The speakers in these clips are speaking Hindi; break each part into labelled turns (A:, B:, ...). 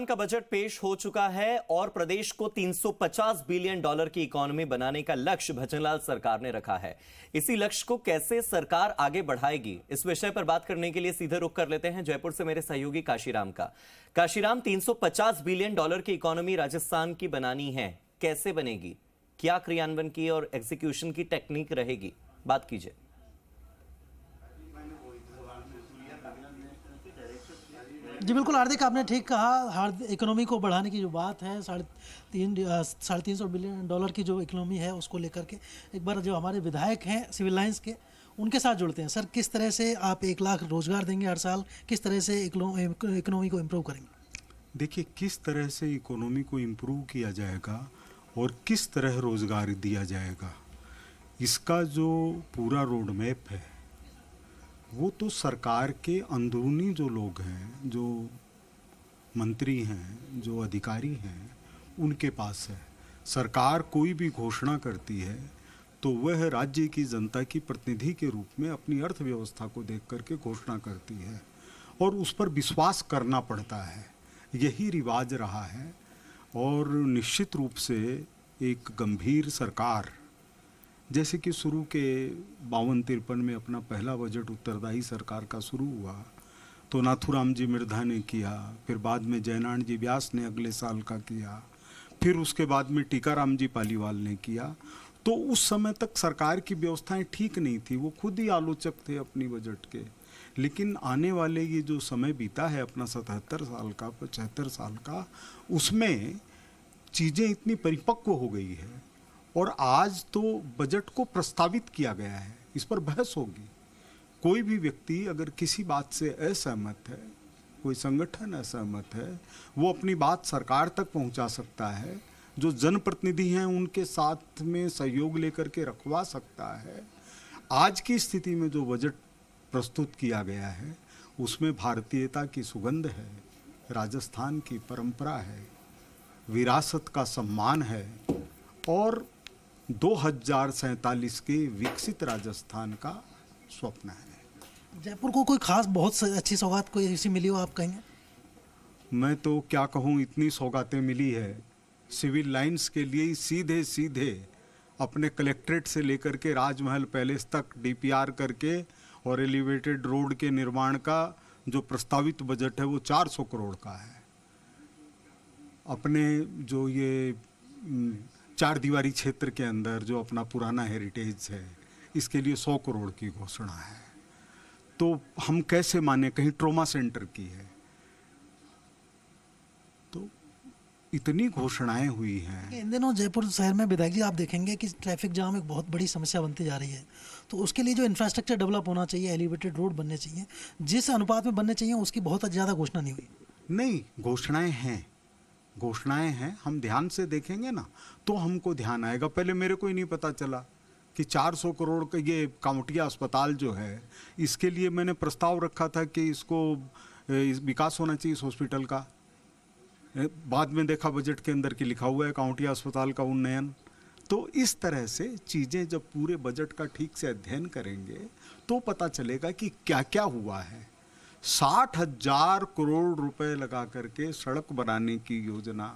A: राजस्थान का बजट पेश हो चुका है और प्रदेश को 350 बिलियन डॉलर की इकोनॉमी बनाने का लक्ष्य भजनलाल सरकार ने रखा है। इसी लक्ष्य को कैसे सरकार आगे बढ़ाएगी, इस विषय पर बात करने के लिए सीधे रुख कर लेते हैं जयपुर से मेरे सहयोगी काशीराम का। काशीराम, 350 बिलियन डॉलर की इकोनॉमी राजस्थान की बनानी है, कैसे बनेगी, क्या क्रियान्वयन की और एग्जीक्यूशन की टेक्निक रहेगी, बात कीजिए।
B: जी बिल्कुल हार्दिक, आपने ठीक कहा। इकोनॉमी को बढ़ाने की जो बात है, साढ़े तीन सौ बिलियन डॉलर की जो इकोनॉमी है उसको लेकर के एक बार जो हमारे विधायक हैं सिविल लाइंस के, उनके साथ जुड़ते हैं। सर, किस तरह से आप 1 लाख रोजगार देंगे हर साल, किस तरह से इकोनॉमी को इम्प्रूव करेंगे?
C: देखिए, किस तरह से इकोनॉमी को इम्प्रूव किया जाएगा और किस तरह रोजगार दिया जाएगा, इसका जो पूरा रोड मैप है वो तो सरकार के अंदरूनी जो लोग हैं, जो मंत्री हैं, जो अधिकारी हैं, उनके पास है। सरकार कोई भी घोषणा करती है तो वह राज्य की जनता की प्रतिनिधि के रूप में अपनी अर्थव्यवस्था को देख करके घोषणा करती है और उस पर विश्वास करना पड़ता है। यही रिवाज रहा है और निश्चित रूप से एक गंभीर सरकार, जैसे कि शुरू के 52-53 में अपना पहला बजट उत्तरदायी सरकार का शुरू हुआ तो नाथूराम जी मिर्धा ने किया, फिर बाद में जयनारायण जी व्यास ने अगले साल का किया, फिर उसके बाद में टीकाराम जी पालीवाल ने किया। तो उस समय तक सरकार की व्यवस्थाएं ठीक नहीं थी, वो खुद ही आलोचक थे अपनी बजट के। लेकिन आने वाले ये जो समय बीता है अपना 77 साल का, 75 साल का, उसमें चीज़ें इतनी परिपक्व हो गई है और आज तो बजट को प्रस्तावित किया गया है, इस पर बहस होगी। कोई भी व्यक्ति अगर किसी बात से असहमत है, कोई संगठन असहमत है, वो अपनी बात सरकार तक पहुंचा सकता है, जो जनप्रतिनिधि हैं उनके साथ में सहयोग लेकर के रखवा सकता है। आज की स्थिति में जो बजट प्रस्तुत किया गया है उसमें भारतीयता की सुगंध है, राजस्थान की परंपरा है, विरासत का सम्मान है और 2047 के विकसित राजस्थान का स्वप्न है।
B: जयपुर को कोई खास बहुत अच्छी सौगात कोई ऐसी मिली हो, आप कहेंगे?
C: मैं तो क्या कहूँ, इतनी सौगातें मिली है। सिविल लाइंस के लिए सीधे सीधे अपने कलेक्ट्रेट से लेकर के राजमहल पैलेस तक डीपीआर करके और एलिवेटेड रोड के निर्माण का जो प्रस्तावित बजट है वो 400 करोड़ का है। अपने जो ये 4 दीवारी क्षेत्र के अंदर जो अपना पुराना हेरिटेज है, इसके लिए 100 करोड़ की घोषणा है। तो हम कैसे माने, कहीं ट्रोमा सेंटर की है। तो इतनी घोषणाएं हुई हैं।
B: इन दिनों जयपुर शहर में विधायक जी आप देखेंगे कि ट्रैफिक जाम एक बहुत बड़ी समस्या बनती जा रही है, तो उसके लिए जो इंफ्रास्ट्रक्चर डेवलप होना चाहिए, एलिवेटेड रोड बनने चाहिए, जिस अनुपात में बनने चाहिए उसकी बहुत ज़्यादा घोषणा नहीं हुई। नहीं,
C: घोषणाएं हैं। हम ध्यान से देखेंगे ना तो हमको ध्यान आएगा। पहले मेरे को ही नहीं पता चला कि 400 करोड़ का ये काउंटिया अस्पताल जो है, इसके लिए मैंने प्रस्ताव रखा था कि इसको विकास होना चाहिए इस हॉस्पिटल का। बाद में देखा बजट के अंदर कि लिखा हुआ है काउंटिया अस्पताल का उन्नयन। तो इस तरह से चीज़ें जब पूरे बजट का ठीक से अध्ययन करेंगे तो पता चलेगा कि क्या क्या हुआ है। 60,000 करोड़ रुपए लगा करके सड़क बनाने की योजना,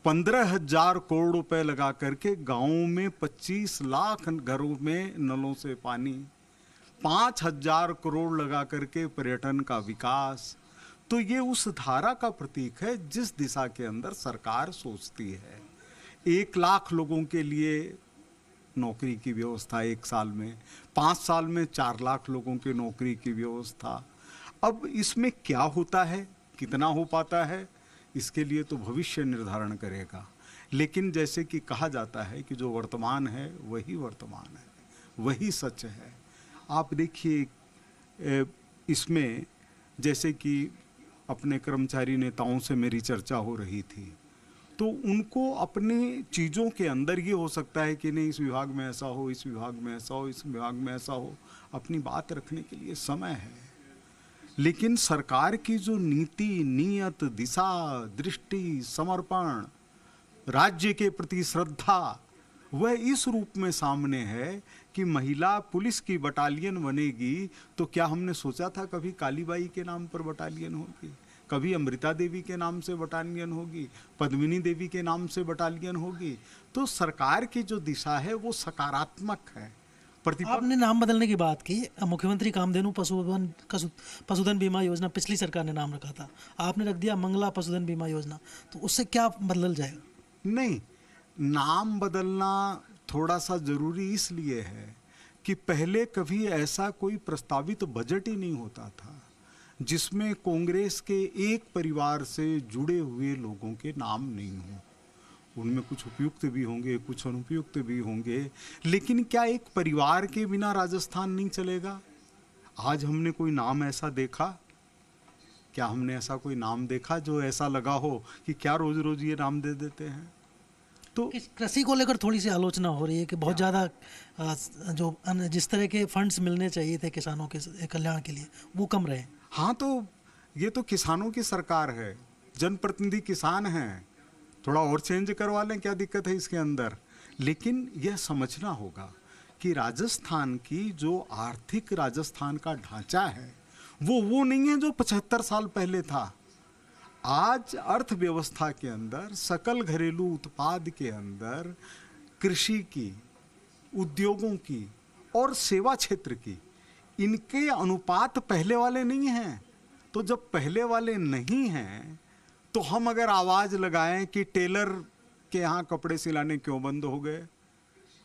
C: 15,000 करोड़ रुपए लगा करके गाँव में 25 लाख घरों में नलों से पानी, 5,000 करोड़ लगा करके पर्यटन का विकास। तो ये उस धारा का प्रतीक है जिस दिशा के अंदर सरकार सोचती है। 1 लाख लोगों के लिए नौकरी की व्यवस्था 1 साल में, 5 साल में 4 लाख लोगों की नौकरी की व्यवस्था। अब इसमें क्या होता है, कितना हो पाता है, इसके लिए तो भविष्य निर्धारण करेगा। लेकिन जैसे कि कहा जाता है कि जो वर्तमान है वही वर्तमान है, वही सच है। आप देखिए, इसमें जैसे कि अपने कर्मचारी नेताओं से मेरी चर्चा हो रही थी, तो उनको अपनी चीज़ों के अंदर ये हो सकता है कि नहीं, इस विभाग में ऐसा हो, इस विभाग में ऐसा हो, इस विभाग में ऐसा हो। अपनी बात रखने के लिए समय है, लेकिन सरकार की जो नीति, नियत, दिशा, दृष्टि, समर्पण, राज्य के प्रति श्रद्धा, वह इस रूप में सामने है कि महिला पुलिस की बटालियन बनेगी। तो क्या हमने सोचा था कभी कालीबाई के नाम पर बटालियन होगी? कभी अमृता देवी के नाम से बटालियन होगी, पद्मिनी देवी के नाम से बटालियन होगी। तो सरकार की जो दिशा है वो सकारात्मक है।
B: आपने नाम बदलने की बात की, मुख्यमंत्री कामधेनु पशुधन बीमा योजना पिछली सरकार ने नाम रखा था, आपने रख दिया मंगला पशुधन बीमा योजना, तो उससे क्या बदल जाएगा?
C: नहीं, नाम बदलना थोड़ा सा जरूरी इसलिए है कि पहले कभी ऐसा कोई प्रस्तावित बजट ही नहीं होता था जिसमें कांग्रेस के एक परिवार से जुड़े हुए लोगों के नाम नहीं हो। उनमें कुछ उपयुक्त भी होंगे, कुछ अनुपयुक्त भी होंगे, लेकिन क्या एक परिवार के बिना राजस्थान नहीं चलेगा? आज हमने कोई नाम ऐसा देखा? क्या हमने ऐसा कोई नाम देखा जो ऐसा लगा हो कि क्या रोज रोज ये नाम दे देते हैं? तो
B: कृषि को लेकर थोड़ी सी आलोचना हो रही है कि बहुत ज़्यादा जिस तरह के फंड्स मिलने चाहिए थे किसानों के कल्याण के लिए वो कम रहे।
C: हाँ, तो ये तो किसानों की सरकार है, जनप्रतिनिधि किसान हैं, थोड़ा और चेंज करवा लें, क्या दिक्कत है इसके अंदर? लेकिन यह समझना होगा कि राजस्थान की जो आर्थिक राजस्थान का ढांचा है वो नहीं है जो 75 साल पहले था। आज अर्थव्यवस्था के अंदर, सकल घरेलू उत्पाद के अंदर कृषि की, उद्योगों की और सेवा क्षेत्र की, इनके अनुपात पहले वाले नहीं हैं। तो जब पहले वाले नहीं हैं तो हम अगर आवाज लगाएं कि टेलर के यहाँ कपड़े सिलाने क्यों बंद हो गए,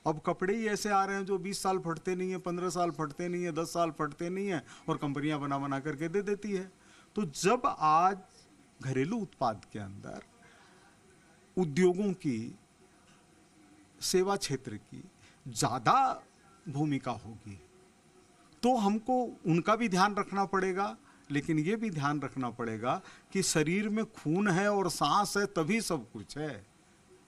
C: अब कपड़े ही ऐसे आ रहे हैं जो 20 साल फटते नहीं है, 15 साल फटते नहीं है, 10 साल फटते नहीं है और कंपनियां बना बना करके दे देती है। तो जब आज घरेलू उत्पाद के अंदर उद्योगों की, सेवा क्षेत्र की ज्यादा भूमिका होगी तो हमको उनका भी ध्यान रखना पड़ेगा, लेकिन ये भी ध्यान रखना पड़ेगा कि शरीर में खून है और सांस है तभी सब कुछ है।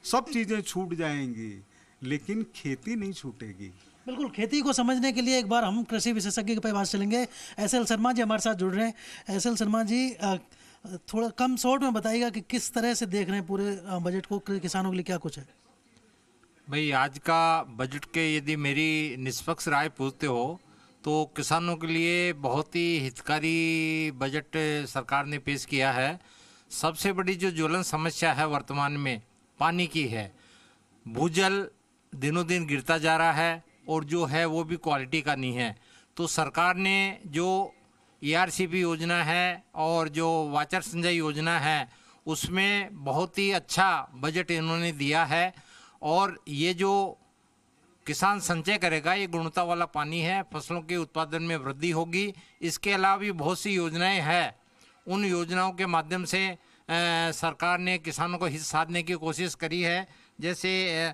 C: सब चीजें छूट जाएंगी लेकिन खेती नहीं छूटेगी।
B: बिल्कुल, खेती को समझने के लिए एक बार हम कृषि विशेषज्ञ के पास चलेंगे। एसएल शर्मा जी हमारे साथ जुड़ रहे हैं। एसएल शर्मा जी, थोड़ा कम शॉर्ट में बताइएगा कि किस तरह से देख रहे हैं पूरे बजट को, किसानों के लिए क्या कुछ है?
D: भाई, आज का बजट के यदि मेरी निष्पक्ष राय पूछते हो तो किसानों के लिए बहुत ही हितकारी बजट सरकार ने पेश किया है। सबसे बड़ी जो ज्वलन समस्या है वर्तमान में पानी की है। भूजल दिनों दिन गिरता जा रहा है और जो है वो भी क्वालिटी का नहीं है। तो सरकार ने जो ERCP योजना है और जो वाचर सिंचाई योजना है उसमें बहुत ही अच्छा बजट इन्होंने दिया है। और ये जो किसान संचय करेगा, ये गुणवत्ता वाला पानी है, फसलों के उत्पादन में वृद्धि होगी। इसके अलावा भी बहुत सी योजनाएं हैं। उन योजनाओं के माध्यम से सरकार ने किसानों को हित साधने की कोशिश करी है। जैसे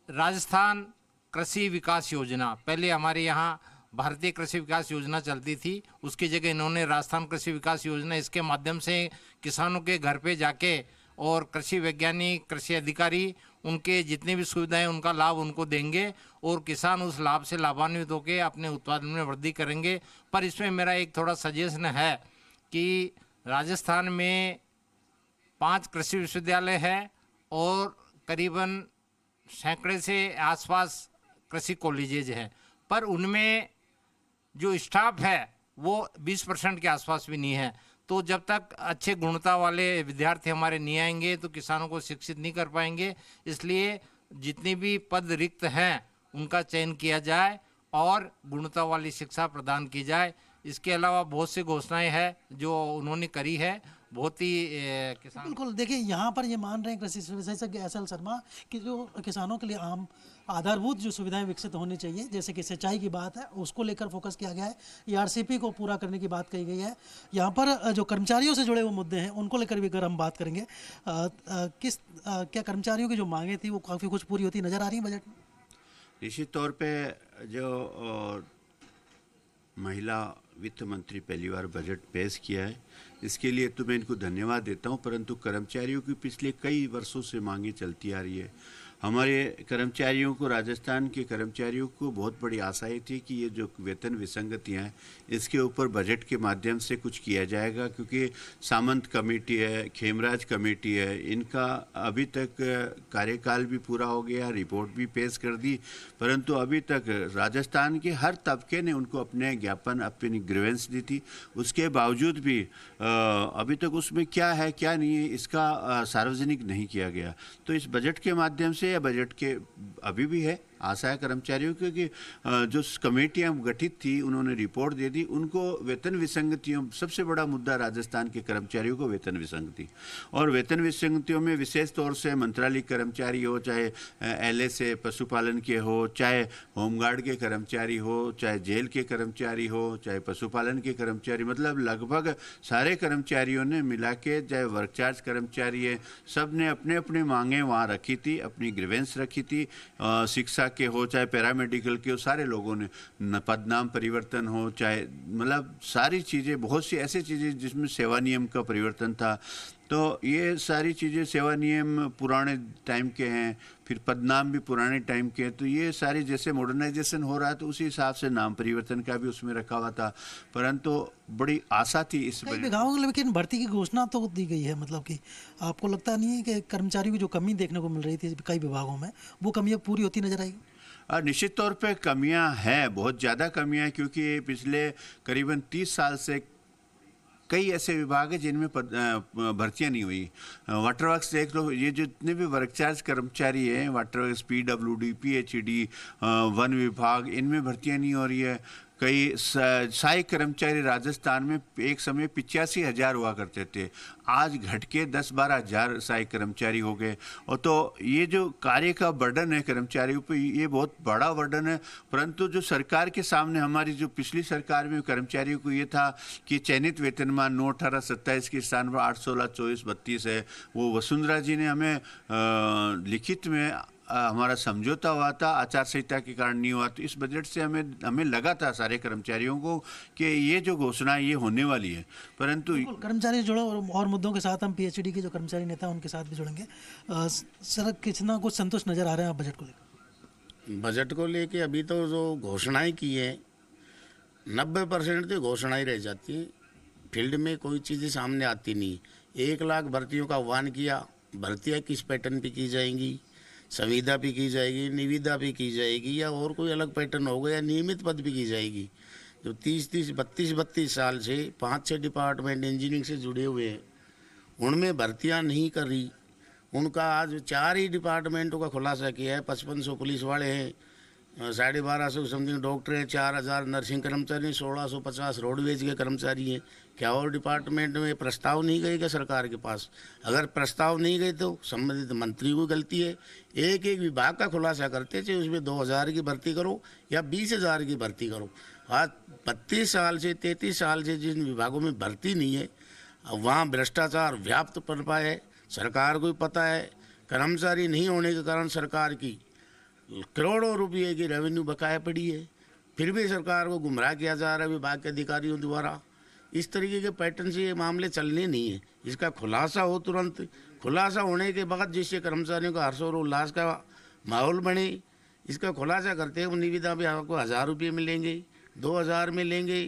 D: राजस्थान कृषि विकास योजना, पहले हमारे यहाँ भारतीय कृषि विकास योजना चलती थी, उसकी जगह इन्होंने राजस्थान कृषि विकास योजना, इसके माध्यम से किसानों के घर पे जाके और कृषि वैज्ञानिक, कृषि अधिकारी उनके जितनी भी सुविधाएं उनका लाभ उनको देंगे और किसान उस लाभ से लाभान्वित होकर अपने उत्पादन में वृद्धि करेंगे। पर इसमें मेरा एक थोड़ा सजेशन है कि राजस्थान में 5 कृषि विश्वविद्यालय है और करीबन सैकड़े से आसपास कृषि कॉलेजेज हैं, पर उनमें जो स्टाफ है वो 20% के आसपास भी नहीं है। तो जब तक अच्छे गुणवत्ता वाले विद्यार्थी हमारे नहीं आएंगे तो किसानों को शिक्षित नहीं कर पाएंगे। इसलिए जितनी भी पद रिक्त हैं उनका चयन किया जाए और गुणवत्ता वाली शिक्षा प्रदान की जाए। इसके अलावा बहुत सी घोषणाएं हैं जो उन्होंने करी है, बहुत ही किसान।
B: बिल्कुल, देखिए यहाँ पर ये मान रहे हैं कृषि विशेषज्ञ एसएल शर्मा कि जो किसानों के लिए आम आधारभूत जो सुविधाएं विकसित होनी चाहिए, जैसे कि सिंचाई की बात है, उसको लेकर फोकस किया गया है। ERCP को पूरा करने की बात कही गई है। यहाँ पर जो कर्मचारियों से जुड़े हुए मुद्दे हैं उनको लेकर भी अगर हम बात करेंगे, क्या कर्मचारियों की जो मांगे थी वो काफ़ी कुछ पूरी होती नजर आ रही है बजट में?
E: निश्चित तौर पे जो महिला वित्त मंत्री पहली बार बजट पेश किया है, इसके लिए तो मैं इनको धन्यवाद देता हूं। परंतु कर्मचारियों की पिछले कई वर्षों से मांगे चलती आ रही है। हमारे कर्मचारियों को, राजस्थान के कर्मचारियों को बहुत बड़ी आशाएं थी कि ये जो वेतन विसंगतियां हैं इसके ऊपर बजट के माध्यम से कुछ किया जाएगा, क्योंकि सामंत कमेटी है, खेमराज कमेटी है, इनका अभी तक कार्यकाल भी पूरा हो गया, रिपोर्ट भी पेश कर दी, परंतु अभी तक राजस्थान के हर तबके ने उनको अपने ज्ञापन, अपनी ग्रीवेंस दी थी। उसके बावजूद भी अभी तक उसमें क्या है क्या नहीं है इसका सार्वजनिक नहीं किया गया। तो इस बजट के माध्यम से, या बजट के अभी भी है आशा है कर्मचारियों की कि जो कमेटियां गठित थी उन्होंने रिपोर्ट दे दी, उनको वेतन विसंगतियों, सबसे बड़ा मुद्दा राजस्थान के कर्मचारियों को वेतन विसंगति, और वेतन विसंगतियों में विशेष तौर से मंत्रालय कर्मचारी हो, चाहे LSA पशुपालन के हो, चाहे होमगार्ड के कर्मचारी हो, चाहे जेल के कर्मचारी हो, चाहे पशुपालन के कर्मचारी, मतलब लगभग सारे कर्मचारियों ने मिला के, चाहे वर्क चार्ज कर्मचारी है, सब ने अपने अपने मांगे वहाँ रखी थी, अपनी ग्रीवेंस रखी थी। शिक्षा के हो, चाहे पैरामेडिकल के हो, सारे लोगों ने पदनाम परिवर्तन हो, चाहे मतलब सारी चीज़ें, बहुत सी ऐसी चीज़ें जिसमें सेवा नियम का परिवर्तन था, तो ये सारी चीज़ें, सेवा नियम पुराने टाइम के हैं, फिर पदनाम भी पुराने टाइम के हैं, तो ये सारी जैसे मॉडर्नाइजेशन हो रहा है तो उसी हिसाब से नाम परिवर्तन का भी उसमें रखा हुआ था, परंतु बड़ी आशा थी इस
B: कई विभागों के, लेकिन भर्ती की घोषणा तो दी गई है, मतलब कि आपको लगता नहीं है कि कर्मचारियों की जो कमी देखने को मिल रही थी कई विभागों में, वो कमियाँ पूरी होती नजर आएगी?
E: निश्चित तौर पे कमियां हैं, बहुत ज़्यादा कमियां हैं, क्योंकि पिछले करीबन 30 साल से कई ऐसे विभाग हैं जिनमें भर्तियां नहीं हुई। वाटर वर्क्स देख लो, ये जितने भी वर्क चार्ज कर्मचारी हैं, water works, PWD, PHED, one विभाग, इनमें भर्तियां नहीं हो रही है। कई सहायक कर्मचारी राजस्थान में एक समय 85,000 हुआ करते थे, आज घट के 10-12 हज़ार सहायक कर्मचारी हो गए। और तो ये जो कार्य का बर्डन है कर्मचारियों पे, ये बहुत बड़ा बर्डन है, परंतु जो सरकार के सामने, हमारी जो पिछली सरकार में कर्मचारियों को ये था कि चयनित वेतनमान 9, 18, 27 के स्थान पर 8, 16, 24, 32 है, वो वसुंधरा जी ने हमें लिखित में हमारा समझौता हुआ था, आचार संहिता के कारण नहीं हुआ, तो इस बजट से हमें लगा था सारे कर्मचारियों को कि ये जो घोषणा ये होने वाली है, परंतु
B: कर्मचारी जुड़ो और मुद्दों के साथ हम PHED के जो कर्मचारी नेता हैं उनके साथ भी जुड़ेंगे। सर, कितना कुछ संतुष्ट नजर आ रहे हैं आप बजट को लेकर?
F: बजट को लेके अभी तो जो घोषणाएं की है 90% तो घोषणाएं रह जाती हैं, फील्ड में कोई चीज़ें सामने आती नहीं। 1 लाख भर्तियों का आह्वान किया, भर्तियाँ किस पैटर्न पे की जाएंगी, संविदा भी की जाएगी, निविदा भी की जाएगी, या और कोई अलग पैटर्न होगा, या नियमित पद भी की जाएगी। जो 30-30, 32-32 साल से 5-6 डिपार्टमेंट इंजीनियरिंग से जुड़े हुए हैं, उनमें भर्तियां नहीं कर रही। उनका आज 4 ही डिपार्टमेंटों का खुलासा किया है। 5500 पुलिस वाले हैं, 1250 समथिंग डॉक्टर हैं, 4000 नर्सिंग कर्मचारी, 1650 रोडवेज के कर्मचारी हैं। क्या और डिपार्टमेंट में प्रस्ताव नहीं गए क्या सरकार के पास? अगर प्रस्ताव नहीं गए तो संबंधित मंत्री को गलती है। एक विभाग का खुलासा करते थे, उसमें 2000 की भर्ती करो या 20,000 की भर्ती करो। आज 32 साल से 33 साल से जिन विभागों में भर्ती नहीं है, वहाँ भ्रष्टाचार व्याप्त पड़ पाया है। सरकार को भी पता है, कर्मचारी नहीं होने के कारण सरकार की करोड़ों रुपये की रेवेन्यू बकाया पड़ी है, फिर भी सरकार को गुमराह किया जा रहा है विभाग के अधिकारियों द्वारा। इस तरीके के पैटर्न से ये मामले चलने नहीं है। इसका खुलासा हो तुरंत, खुलासा होने के बाद जिससे कर्मचारियों का हर्ष और उल्लास का माहौल बने, इसका खुलासा करते हैं। निविदा भी आपको 1000 रुपये मिलेंगे, 2000 मिलेंगे,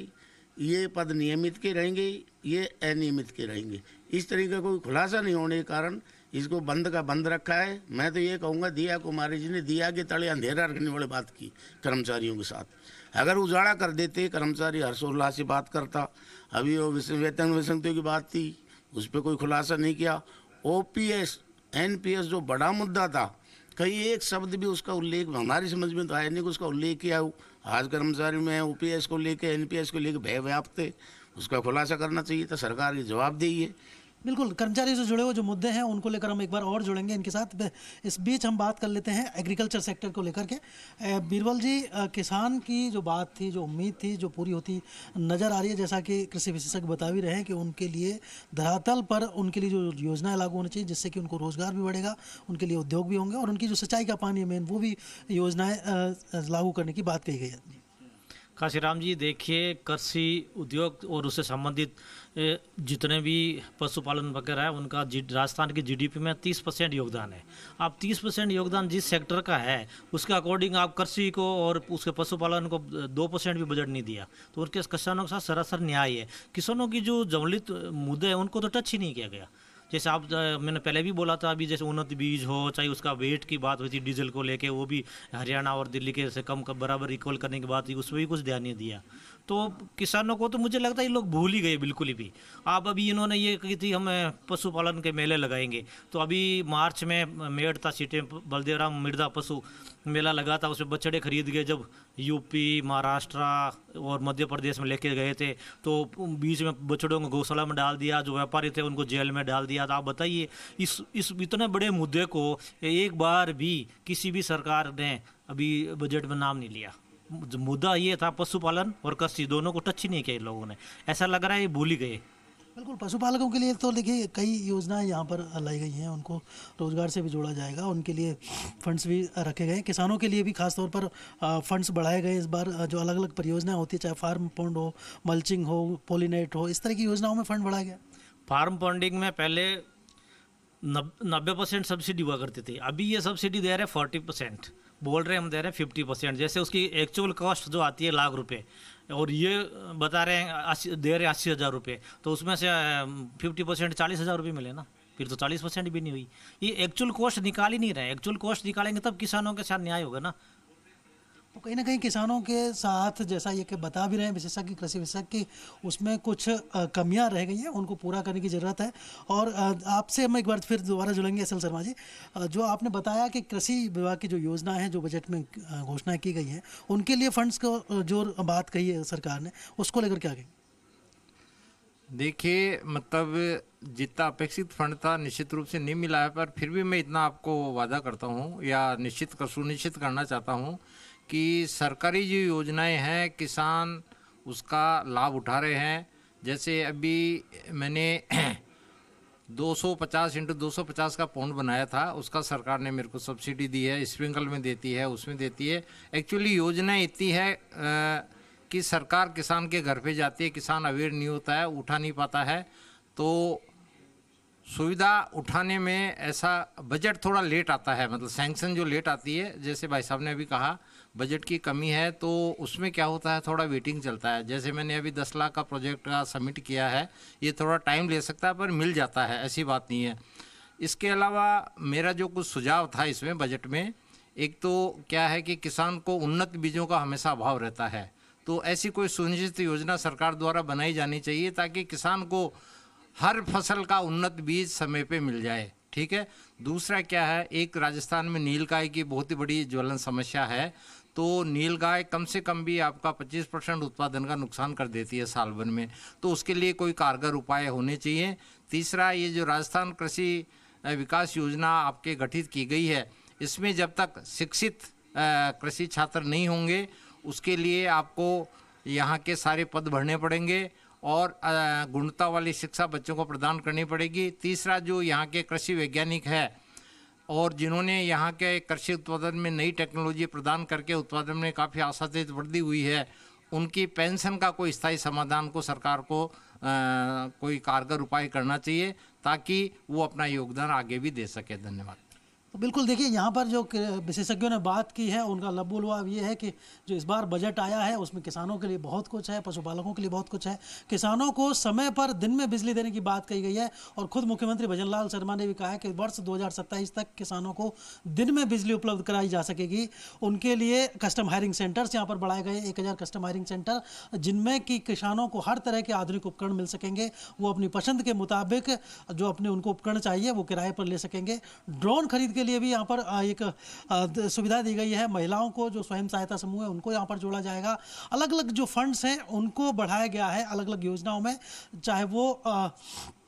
F: ये पद नियमित के रहेंगे, ये अनियमित के रहेंगे। इस तरीके का कोई खुलासा नहीं होने के कारण इसको बंद का बंद रखा है। मैं तो ये कहूँगा, दिया कुमारी जी ने दिया के तले अंधेरा रखने वाली बात की कर्मचारियों के साथ। अगर उजाड़ा कर देते, कर्मचारी हर्षोल्लास से बात करता। अभी वो वेतन विसंगतियों की बात थी, उस पर कोई खुलासा नहीं किया। OPS NPS जो बड़ा मुद्दा था, कहीं एक शब्द भी उसका उल्लेख हमारी समझ में तो आया नहीं कि उसका उल्लेख किया हो। आज कर्मचारी में OPS को लेके, NPS को लेके भय व्याप्त है, उसका खुलासा करना चाहिए था। सरकार की जवाबदेही है।
B: बिल्कुल, कर्मचारी से जुड़े हुए जो मुद्दे हैं उनको लेकर हम एक बार और जुड़ेंगे इनके साथ। इस बीच हम बात कर लेते हैं एग्रीकल्चर सेक्टर को लेकर के। बीरबल जी, किसान की जो बात थी, जो उम्मीद थी, जो पूरी होती नज़र आ रही है, जैसा कि कृषि विशेषज्ञ बता भी रहे हैं कि उनके लिए धरातल पर उनके लिए जो योजनाएं लागू होनी चाहिए, जिससे कि उनको रोज़गार भी बढ़ेगा, उनके लिए उद्योग भी होंगे, और उनकी जो सिंचाई का पानी है मेन, वो भी योजनाएँ लागू करने की बात कही गई है।
G: काशीराम जी, देखिए, कृषि उद्योग और उससे संबंधित जितने भी पशुपालन वगैरह है उनका राजस्थान की जीडीपी में 30% योगदान है। आप 30% योगदान जिस सेक्टर का है उसके अकॉर्डिंग आप कृषि को और उसके पशुपालन को 2% भी बजट नहीं दिया, तो उनके किसानों के साथ सरासर न्याय है। किसानों की जो ज्वलित मुद्दे हैं उनको तो टच ही नहीं किया गया। जैसे आप मैंने पहले भी बोला था, अभी जैसे उन्नत बीज हो, चाहे उसका वेट की बात हुई थी डीजल को लेके, वो भी हरियाणा और दिल्ली के से कम बराबर इक्वल करने की बात थी, उसमें भी कुछ ध्यान नहीं दिया। तो किसानों को तो मुझे लगता है ये लोग भूल ही गए बिल्कुल ही भी। आप अभी इन्होंने ये कही थी हम पशुपालन के मेले लगाएंगे, तो अभी मार्च में मेड़ता सिटी बलदेवराम मृदा पशु मेला लगा था, उसमें बछड़े खरीद गए। जब यूपी, महाराष्ट्र और मध्य प्रदेश में लेके गए थे तो बीच में बछड़ों को गौशाला में डाल दिया, जो व्यापारी थे उनको जेल में डाल दिया। तो आप बताइए, इस इतने बड़े मुद्दे को एक बार भी किसी भी सरकार ने अभी बजट में नाम नहीं लिया। मुद्दा ये था पशुपालन और कृषि, दोनों को टच ही नहीं किया इन लोगों ने। ऐसा लग रहा है ये भूल ही गए।
B: बिल्कुल, पशुपालकों के लिए तो देखिए कई योजनाएं यहाँ पर लाई गई हैं, उनको रोजगार से भी जोड़ा जाएगा, उनके लिए फंड्स भी रखे गए। किसानों के लिए भी खासतौर पर फंड्स बढ़ाए गए इस बार। जो अलग अलग परियोजनाएं होती है, चाहे फार्म पॉन्ड हो, मल्चिंग हो, पोलिनेट हो, इस तरह की योजनाओं में फंड बढ़ाया गया।
G: फार्म पॉन्डिंग में पहले 90% सब्सिडी हुआ करती थी, अभी ये सब्सिडी दे रहे हैं 40%, बोल रहे हैं हम दे रहे हैं 50%। जैसे उसकी एक्चुअल कॉस्ट जो आती है लाख रुपए, और ये बता रहे हैं दे रहे हैं 80,000 रुपये, तो उसमें से 50% 40,000 रुपये मिले ना, फिर तो 40% भी नहीं हुई। ये एक्चुअल कॉस्ट निकाल ही नहीं रहे। एक्चुअल कॉस्ट निकालेंगे तब किसानों के साथ न्याय होगा ना।
B: तो कहीं ना कहीं किसानों के साथ जैसा ये कि बता भी रहे हैं विशेषज्ञ, कृषि विशेषज्ञ, उसमें कुछ कमियां रह गई हैं, उनको पूरा करने की ज़रूरत है। और आपसे हम एक बार फिर दोबारा जुड़ेंगे एस एल शर्मा जी। जो आपने बताया कि कृषि विभाग की जो योजना है, जो बजट में घोषणाएं की गई हैं, उनके लिए फंड्स को जो बात कही है सरकार ने, उसको लेकर क्या कहें?
D: देखिए, मतलब जितना अपेक्षित फंड था निश्चित रूप से नहीं मिला है, पर फिर भी मैं इतना आपको वादा करता हूँ या सुनिश्चित करना चाहता हूँ कि सरकारी जो योजनाएं हैं किसान उसका लाभ उठा रहे हैं। जैसे अभी मैंने 250 × 250 का पॉन्ड बनाया था, उसका सरकार ने मेरे को सब्सिडी दी है, स्प्रिंकल में देती है, उसमें देती है। एक्चुअली योजना इतनी है कि सरकार किसान के घर पे जाती है, किसान अवेयर नहीं होता है, उठा नहीं पाता है, तो सुविधा उठाने में ऐसा बजट थोड़ा लेट आता है, मतलब सैंक्शन जो लेट आती है। जैसे भाई साहब ने अभी कहा बजट की कमी है, तो उसमें क्या होता है, थोड़ा वेटिंग चलता है। जैसे मैंने अभी 10 लाख का प्रोजेक्ट का सबमिट किया है, ये थोड़ा टाइम ले सकता है पर मिल जाता है, ऐसी बात नहीं है। इसके अलावा मेरा जो कुछ सुझाव था इसमें बजट में, एक तो क्या है कि किसान को उन्नत बीजों का हमेशा अभाव रहता है, तो ऐसी कोई सुनिश्चित योजना सरकार द्वारा बनाई जानी चाहिए ताकि किसान को हर फसल का उन्नत बीज समय पे मिल जाए। ठीक है। दूसरा क्या है, एक राजस्थान में नीलगाय की बहुत ही बड़ी ज्वलन समस्या है, तो नीलगाय कम से कम भी आपका 25% उत्पादन का नुकसान कर देती है साल भर में, तो उसके लिए कोई कारगर उपाय होने चाहिए। तीसरा, ये जो राजस्थान कृषि विकास योजना आपके गठित की गई है, इसमें जब तक शिक्षित कृषि छात्र नहीं होंगे उसके लिए आपको यहाँ के सारे पद भरने पड़ेंगे और गुणवत्ता वाली शिक्षा बच्चों को प्रदान करनी पड़ेगी। तीसरा, जो यहाँ के कृषि वैज्ञानिक है और जिन्होंने यहाँ के कृषि उत्पादन में नई टेक्नोलॉजी प्रदान करके उत्पादन में काफ़ी आशातीत वृद्धि हुई है, उनकी पेंशन का कोई स्थायी समाधान को सरकार को कोई कारगर उपाय करना चाहिए ताकि वो अपना योगदान आगे भी दे सके। धन्यवाद।
B: तो बिल्कुल देखिए, यहाँ पर जो विशेषज्ञों ने बात की है उनका लबोलवाब ये है कि जो इस बार बजट आया है उसमें किसानों के लिए बहुत कुछ है, पशुपालकों के लिए बहुत कुछ है। किसानों को समय पर दिन में बिजली देने की बात कही गई है और खुद मुख्यमंत्री भजनलाल शर्मा ने भी कहा है कि वर्ष 2027 तक किसानों को दिन में बिजली उपलब्ध कराई जा सकेगी। उनके लिए कस्टम हायरिंग सेंटर्स यहाँ पर बढ़ाए गए, 1000 कस्टम हायरिंग सेंटर, जिनमें कि किसानों को हर तरह के आधुनिक उपकरण मिल सकेंगे। वो अपनी पसंद के मुताबिक जो अपने उनको उपकरण चाहिए वो किराए पर ले सकेंगे। ड्रोन खरीद के लिए भी यहाँ पर एक सुविधा दी गई है। महिलाओं को जो स्वयं सहायता समूह है उनको यहाँ पर जोड़ा जाएगा। अलग अलग जो फंड्स हैं उनको बढ़ाया गया है अलग अलग योजनाओं में, चाहे वो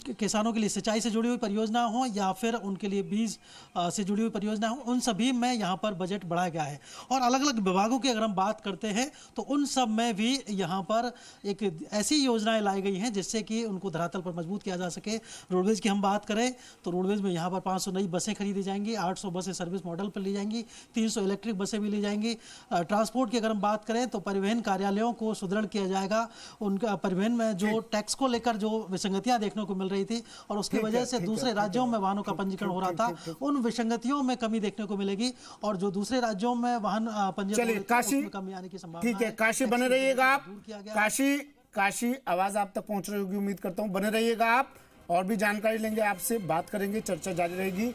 B: किसानों के लिए सिंचाई से जुड़ी हुई परियोजना हो या फिर उनके लिए बीज से जुड़ी हुई परियोजना हो, उन सभी में यहाँ पर बजट बढ़ाया गया है। और अलग अलग विभागों की अगर हम बात करते हैं तो उन सब में भी यहाँ पर एक ऐसी योजनाएं लाई गई हैं जिससे कि उनको धरातल पर मजबूत किया जा सके। रोडवेज की हम बात करें तो रोडवेज में यहाँ पर 500 नई बसें खरीदी जाएंगी, 800 बसें सर्विस मॉडल पर ली जाएंगी, 300 इलेक्ट्रिक बसें भी ली जाएंगी। ट्रांसपोर्ट की अगर हम बात करें तो परिवहन कार्यालयों को सुदृढ़ किया जाएगा। उनका परिवहन में जो टैक्स को लेकर जो विसंगतियां देखने को मिल रही थी और उसकी वजह से दूसरे राज्यों में वाहनों का पंजीकरण हो रहा था, उन विसंगतियों में कमी देखने को मिलेगी और जो दूसरे राज्यों में वाहन पंजीकरण
H: चलिए काशी,
B: उसमें कमी आने की संभावना
H: ठीक है, काशी बने रहिएगा आप। काशी आवाज आप तक पहुंच रही होगी, उम्मीद करता हूं। बने रहिएगा आप, और भी जानकारी लेंगे आपसे, बात करेंगे, चर्चा जारी रहेगी।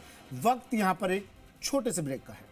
H: वक्त यहां पर एक छोटे से ब्रेक का है।